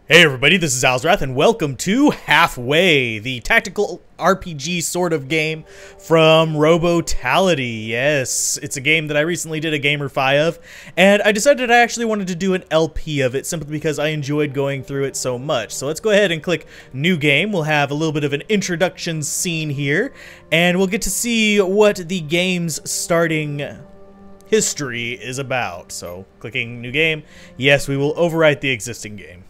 Hey everybody, this is Alzorath, and welcome to Halfway, the tactical RPG sort of game from Robotality. Yes, it's a game that I recently did a gamer-fi of, and I decided I actually wanted to do an LP of it simply because I enjoyed going through it so much. So let's go ahead and click New Game. We'll have a little bit of an introduction scene here, and we'll get to see what the game's starting history is about. So clicking New Game, yes, we will overwrite the existing game.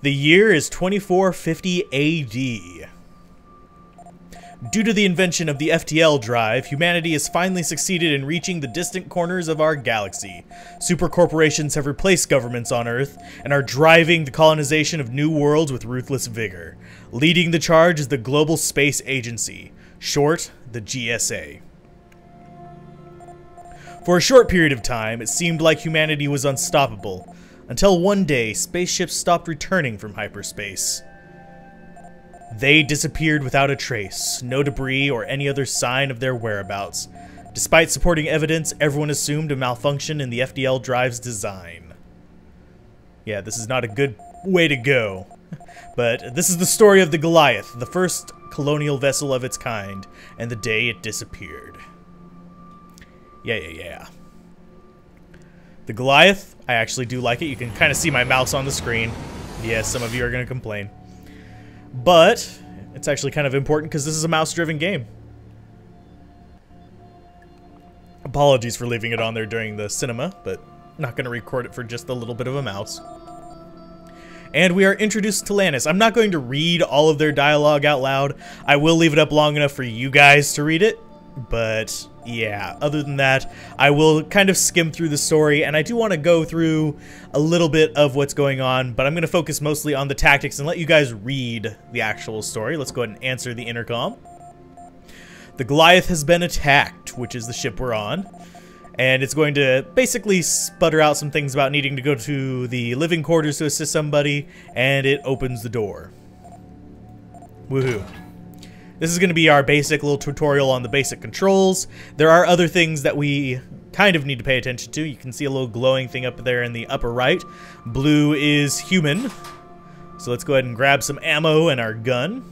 The year is 2450 AD. Due to the invention of the FTL drive, humanity has finally succeeded in reaching the distant corners of our galaxy. Supercorporations have replaced governments on Earth and are driving the colonization of new worlds with ruthless vigor. Leading the charge is the Global Space Agency, short, the GSA. For a short period of time, it seemed like humanity was unstoppable, until one day, spaceships stopped returning from hyperspace. They disappeared without a trace, no debris or any other sign of their whereabouts. Despite supporting evidence, everyone assumed a malfunction in the FTL drive's design. Yeah, this is not a good way to go. But this is the story of the Goliath, the first colonial vessel of its kind, and the day it disappeared. Yeah. The Goliath, I actually do like it. You can kind of see my mouse on the screen. Yes, some of you are going to complain. But it's actually kind of important because this is a mouse-driven game. Apologies for leaving it on there during the cinema, but I'm not going to record it for just a little bit of a mouse. And we are introduced to Lannis. I'm not going to read all of their dialogue out loud. I will leave it up long enough for you guys to read it. But yeah, other than that, I will kind of skim through the story, and I do want to go through a little bit of what's going on, but I'm going to focus mostly on the tactics and let you guys read the actual story. Let's go ahead and answer the intercom. The Goliath has been attacked, which is the ship we're on, and it's going to basically sputter out some things about needing to go to the living quarters to assist somebody, and it opens the door. Woohoo. This is going to be our basic little tutorial on the basic controls. There are other things that we kind of need to pay attention to. You can see a little glowing thing up there in the upper right. Blue is human. So let's go ahead and grab some ammo and our gun.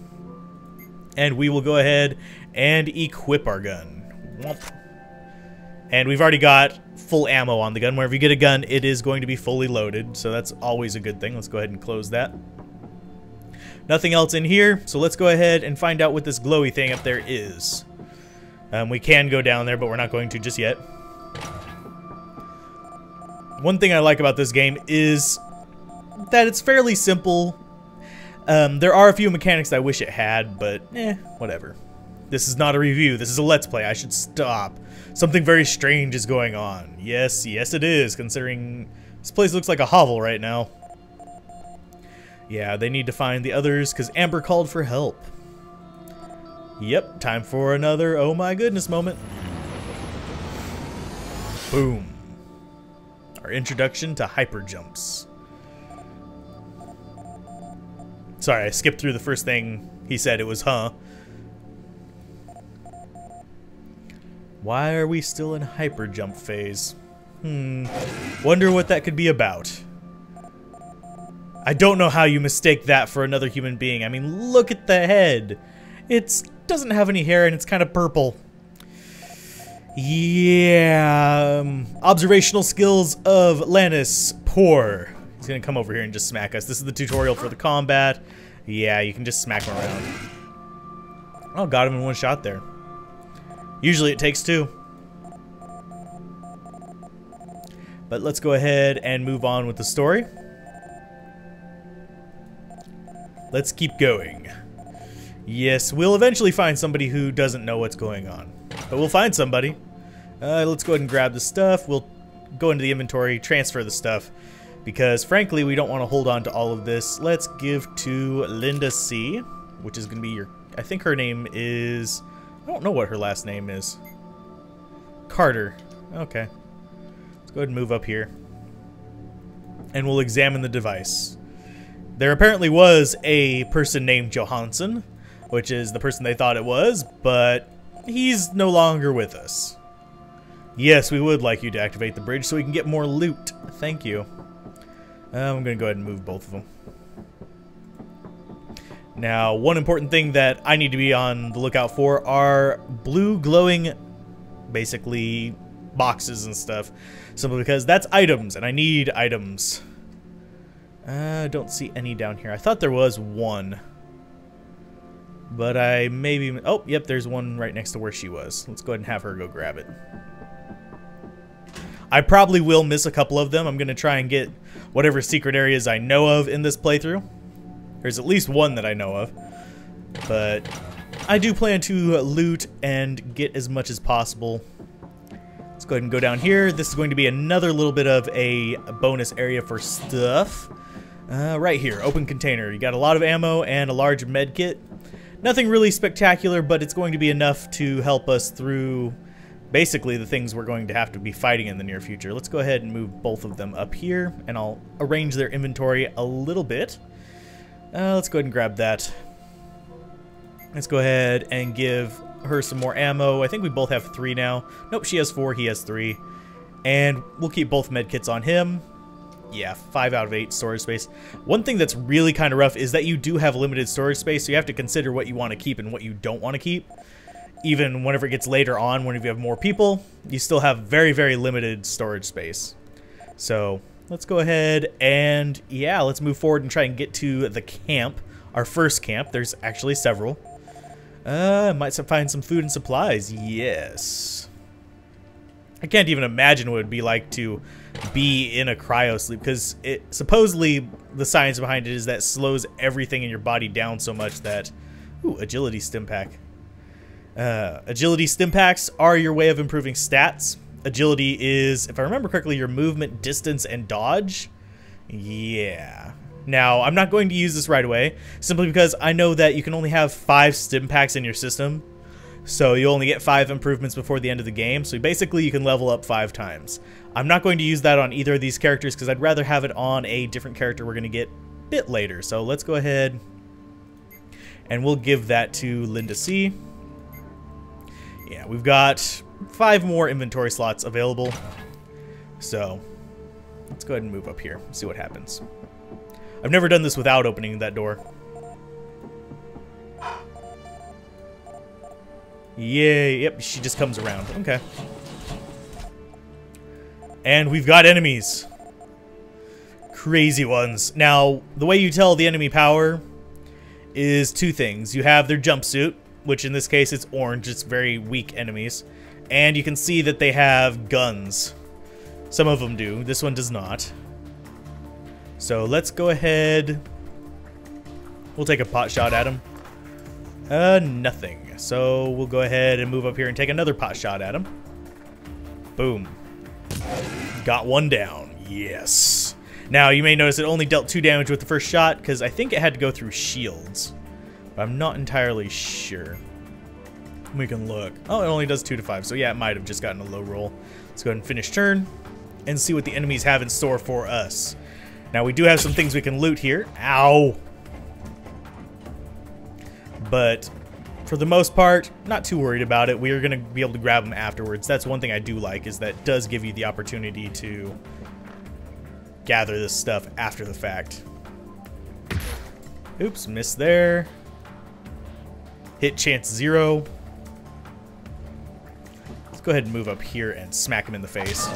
And we will go ahead and equip our gun. And we've already got full ammo on the gun. Whenever you get a gun, it is going to be fully loaded. So that's always a good thing. Let's go ahead and close that. Nothing else in here, so let's go ahead and find out what this glowy thing up there is. We can go down there, but we're not going to just yet. One thing I like about this game is that it's fairly simple. There are a few mechanics I wish it had, but whatever. This is not a review, this is a Let's Play. I should stop. Something very strange is going on. Yes it is, considering this place looks like a hovel right now. Yeah, they need to find the others because Amber called for help. Yep, time for another oh my goodness moment. Boom. Our introduction to hyper jumps. Sorry, I skipped through the first thing he said. It was huh. Why are we still in hyper jump phase? Wonder what that could be about. I don't know how you mistake that for another human being. I mean, look at the head. It doesn't have any hair and it's kind of purple. Yeah. Observational skills of Lannis, poor. He's going to come over here and just smack us. This is the tutorial for the combat. Yeah, you can just smack him around. Oh, got him in one shot there. Usually it takes two. But let's go ahead and move on with the story. Let's keep going. Yes, we'll eventually find somebody who doesn't know what's going on. But we'll find somebody. Let's go ahead and grab the stuff. We'll go into the inventory, transfer the stuff. Because, frankly, we don't want to hold on to all of this. Let's give to Linda C. Which is going to be your... I think her name is... I don't know what her last name is. Carter. Okay. Let's go ahead and move up here. And we'll examine the device. There apparently was a person named Johansson, which is the person they thought it was, but he's no longer with us. Yes, we would like you to activate the bridge so we can get more loot. Thank you. I'm going to go ahead and move both of them. Now, one important thing that I need to be on the lookout for are blue glowing, basically, boxes and stuff. Simply because that's items, and I need items. I don't see any down here. I thought there was one. But I maybe... Oh, yep, there's one right next to where she was. Let's go ahead and have her go grab it. I probably will miss a couple of them. I'm going to try and get whatever secret areas I know of in this playthrough. There's at least one that I know of. But I do plan to loot and get as much as possible. Let's go ahead and go down here. This is going to be another little bit of a bonus area for stuff. Right here, open container. You got a lot of ammo and a large med kit. Nothing really spectacular, but it's going to be enough to help us through basically the things we're going to have to be fighting in the near future. Let's go ahead and move both of them up here, and I'll arrange their inventory a little bit. Let's go ahead and grab that. Let's go ahead and give her some more ammo. I think we both have 3 now. Nope, she has 4, he has 3. And we'll keep both medkits on him. Yeah, 5 out of 8 storage space. One thing that's really kind of rough is that you do have limited storage space, so you have to consider what you want to keep and what you don't want to keep. Even whenever it gets later on, whenever you have more people, you still have very, very limited storage space. So let's go ahead and, yeah, let's move forward and try and get to the camp. Our first camp. There's actually several. Might find some food and supplies. Yes. I can't even imagine what it would be like to be in a cryo sleep, because it supposedly the science behind it is that it slows everything in your body down so much that... Ooh, agility stim pack. Agility stim packs are your way of improving stats. Agility is, if I remember correctly, your movement, distance, and dodge. Yeah. Now, I'm not going to use this right away, simply because I know that you can only have 5 stim packs in your system. So you only get 5 improvements before the end of the game. So basically you can level up 5 times. I'm not going to use that on either of these characters because I'd rather have it on a different character we're going to get a bit later. So let's go ahead and we'll give that to Linda C. Yeah, we've got 5 more inventory slots available. So let's go ahead and move up here, see what happens. I've never done this without opening that door. Yay, yep, she just comes around. Okay. And we've got enemies. Crazy ones. Now, the way you tell the enemy power is 2 things. You have their jumpsuit, which in this case it's orange. It's very weak enemies. And you can see that they have guns. Some of them do. This one does not. So let's go ahead. We'll take a pot shot at him. Nothing. So we'll go ahead and move up here and take another pot shot at him. Boom. Got one down. Yes. Now you may notice it only dealt 2 damage with the first shot because I think it had to go through shields. But I'm not entirely sure. We can look. Oh, it only does 2 to 5. So yeah, it might have just gotten a low roll. Let's go ahead and finish turn and see what the enemies have in store for us. Now we do have some things we can loot here. Ow. But for the most part, not too worried about it. We are going to be able to grab them afterwards. That's one thing I do like, is that it does give you the opportunity to gather this stuff after the fact. Oops, missed there. Hit chance 0. Let's go ahead and move up here and smack him in the face.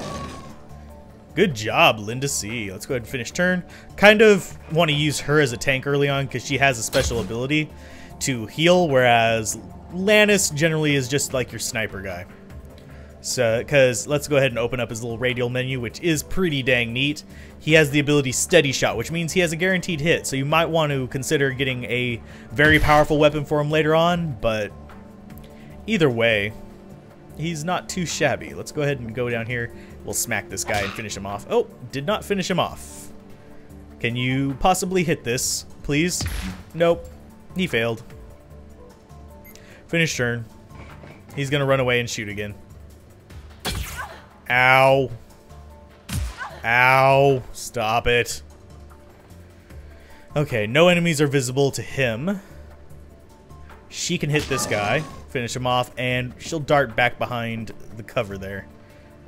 Good job, Linda C. Let's go ahead and finish turn. Kind of want to use her as a tank early on because she has a special ability to heal, whereas Lannis generally is just like your sniper guy. So, because let's go ahead and open up his little radial menu, which is pretty dang neat. He has the ability Steady Shot, which means he has a guaranteed hit. So you might want to consider getting a very powerful weapon for him later on, but either way, he's not too shabby. Let's go ahead and go down here. We'll smack this guy and finish him off. Oh, did not finish him off. Can you possibly hit this, please? Nope. He failed. Finish turn. He's gonna run away and shoot again. Ow. Ow. Stop it. Okay, no enemies are visible to him. She can hit this guy, finish him off, and she'll dart back behind the cover there.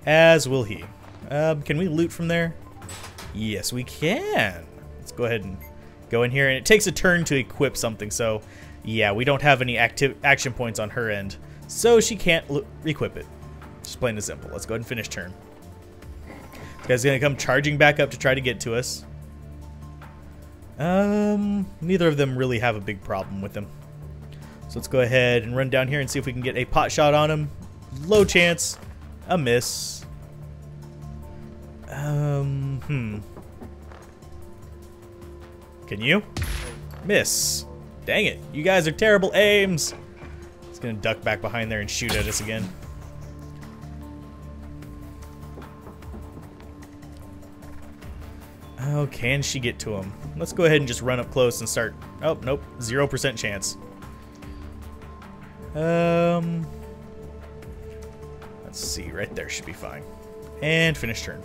As will he. Can we loot from there? Yes, we can. Let's go ahead and go in here. And it takes a turn to equip something. So, yeah, we don't have any action points on her end. So she can't equip it. Just plain and simple. Let's go ahead and finish turn. This guy's going to come charging back up to try to get to us. Neither of them really have a big problem with him. So let's go ahead and run down here and see if we can get a pot shot on him. Low chance. A miss. Can you? Miss. Dang it. You guys are terrible aims. It's gonna duck back behind there and shoot at us again. Oh, can she get to him? Let's go ahead and just run up close and start. Oh, nope. 0% chance. Let's see. Right there should be fine. And finish turn.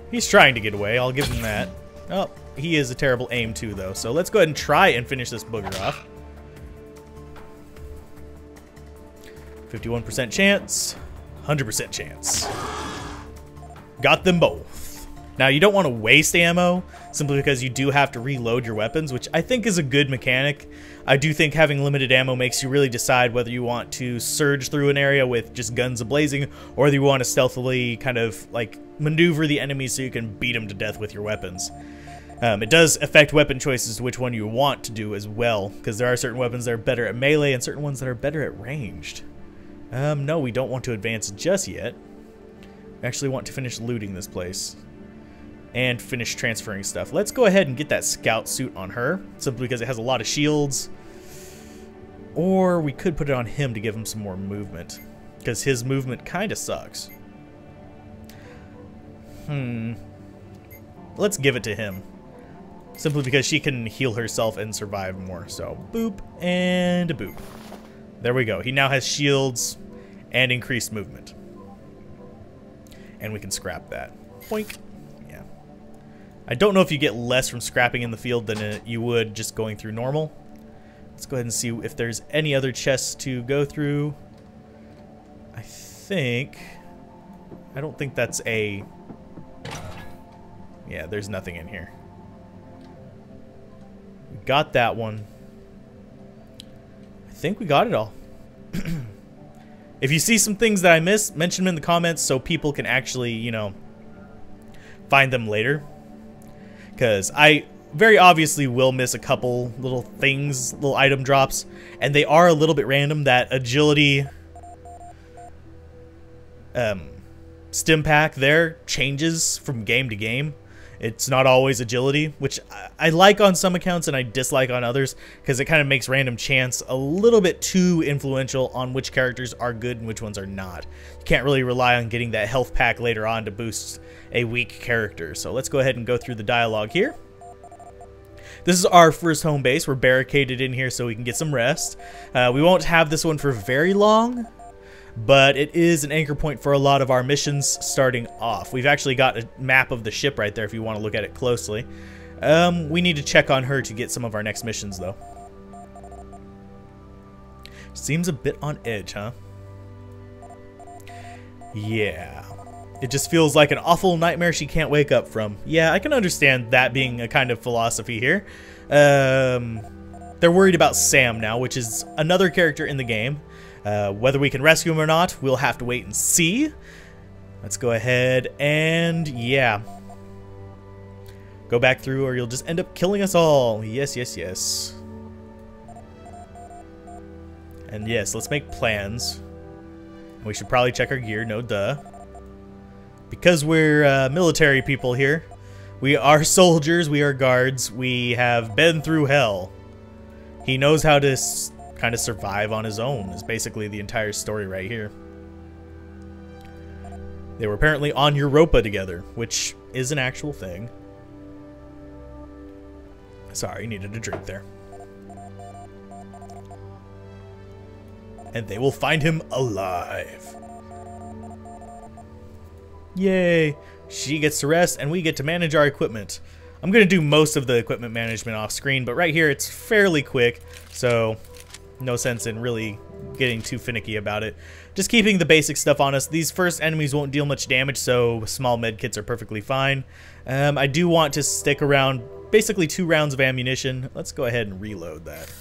He's trying to get away. I'll give him that. Oh, he is a terrible aim too, though. So let's go ahead and try and finish this booger off. 51% chance. 100% chance. Got them both. Now, you don't want to waste ammo simply because you do have to reload your weapons, which I think is a good mechanic. I do think having limited ammo makes you really decide whether you want to surge through an area with just guns a-blazing, or whether you want to stealthily kind of like maneuver the enemies so you can beat them to death with your weapons. It does affect weapon choices to which one you want to do as well, because there are certain weapons that are better at melee and certain ones that are better at ranged. No, we don't want to advance just yet. We actually want to finish looting this place and finish transferring stuff. Let's go ahead and get that scout suit on her, simply because it has a lot of shields. Or we could put it on him to give him some more movement, because his movement kind of sucks. Let's give it to him, simply because she can heal herself and survive more. So boop and a boop. There we go. He now has shields and increased movement. And we can scrap that. Boink. Yeah. I don't know if you get less from scrapping in the field than you would just going through normal. Let's go ahead and see if there's any other chests to go through. I don't think that's a... Yeah, there's nothing in here. We got that one. I think we got it all. If you see some things that I missed, mention them in the comments so people can actually, you know, find them later. Because I very obviously will miss a couple little things, little item drops, and they are a little bit random. That agility stim pack there changes from game to game. It's not always agility, which I like on some accounts and I dislike on others, because it kind of makes random chance a little bit too influential on which characters are good and which ones are not. You can't really rely on getting that health pack later on to boost a weak character. So let's go ahead and go through the dialogue here. This is our first home base. We're barricaded in here so we can get some rest. We won't have this one for very long, but it is an anchor point for a lot of our missions starting off. We've actually got a map of the ship right there if you want to look at it closely. We need to check on her to get some of our next missions, though. Seems a bit on edge, huh? Yeah. It just feels like an awful nightmare she can't wake up from. Yeah, I can understand that being a kind of philosophy here. They're worried about Sam now, which is another character in the game. Whether we can rescue him or not, we'll have to wait and see. Let's go ahead and, yeah. Go back through or you'll just end up killing us all. Yes, yes, yes. And yes, let's make plans. We should probably check our gear, no duh. Because we're military people here. We are soldiers, we are guards, we have been through hell. He knows how to kind of survive on his own, is basically the entire story right here. They were apparently on Europa together, which is an actual thing. Sorry, needed a drink there. And they will find him alive. Yay! She gets to rest, and we get to manage our equipment. I'm going to do most of the equipment management off screen, but right here it's fairly quick, so No sense in really getting too finicky about it. Just keeping the basic stuff on us. These first enemies won't deal much damage, so small med kits are perfectly fine. I do want to stick around basically 2 rounds of ammunition. Let's go ahead and reload that.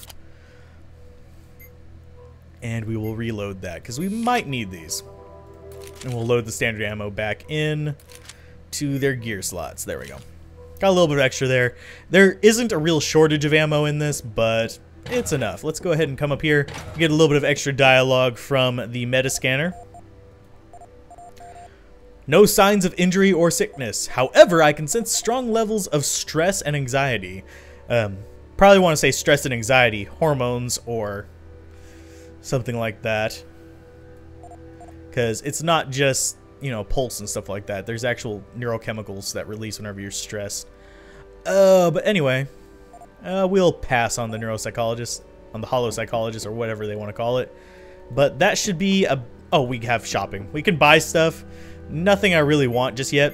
And we will reload that, because we might need these. And we'll load the standard ammo back in to their gear slots. There we go. Got a little bit of extra there. There isn't a real shortage of ammo in this, but it's enough. Let's go ahead and come up here, get a little bit of extra dialogue from the meta scanner. No signs of injury or sickness. However, I can sense strong levels of stress and anxiety. Probably want to say stress and anxiety, hormones or something like that. Because it's not just, you know, pulse and stuff like that. There's actual neurochemicals that release whenever you're stressed. But anyway, we'll pass on the neuropsychologist, on the holopsychologist, or whatever they want to call it. But that should be a... Oh, we have shopping. We can buy stuff. Nothing I really want just yet.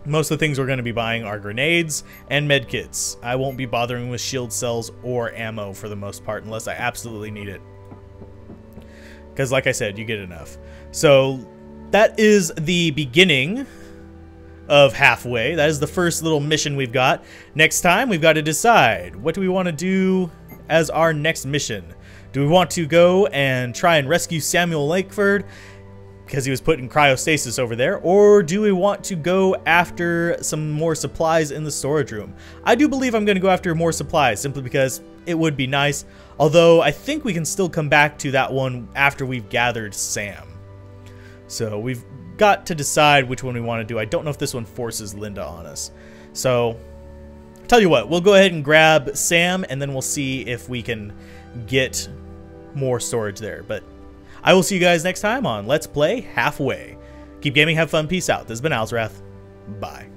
Most of the things we're going to be buying are grenades and med kits. I won't be bothering with shield cells or ammo for the most part unless I absolutely need it. Because like I said, you get enough. So that is the beginning of halfway. That is the first little mission we've got. Next time, we've got to decide, what do we want to do as our next mission? Do we want to go and try and rescue Samuel Lakeford because he was put in cryostasis over there, or do we want to go after some more supplies in the storage room? I do believe I'm going to go after more supplies simply because it would be nice, although I think we can still come back to that one after we've gathered Sam. So we've got to decide which one we want to do. I don't know if this one forces Linda on us. So, tell you what, we'll go ahead and grab Sam, and then we'll see if we can get more storage there. But I will see you guys next time on Let's Play Halfway. Keep gaming, have fun, peace out. This has been Alzorath. Bye.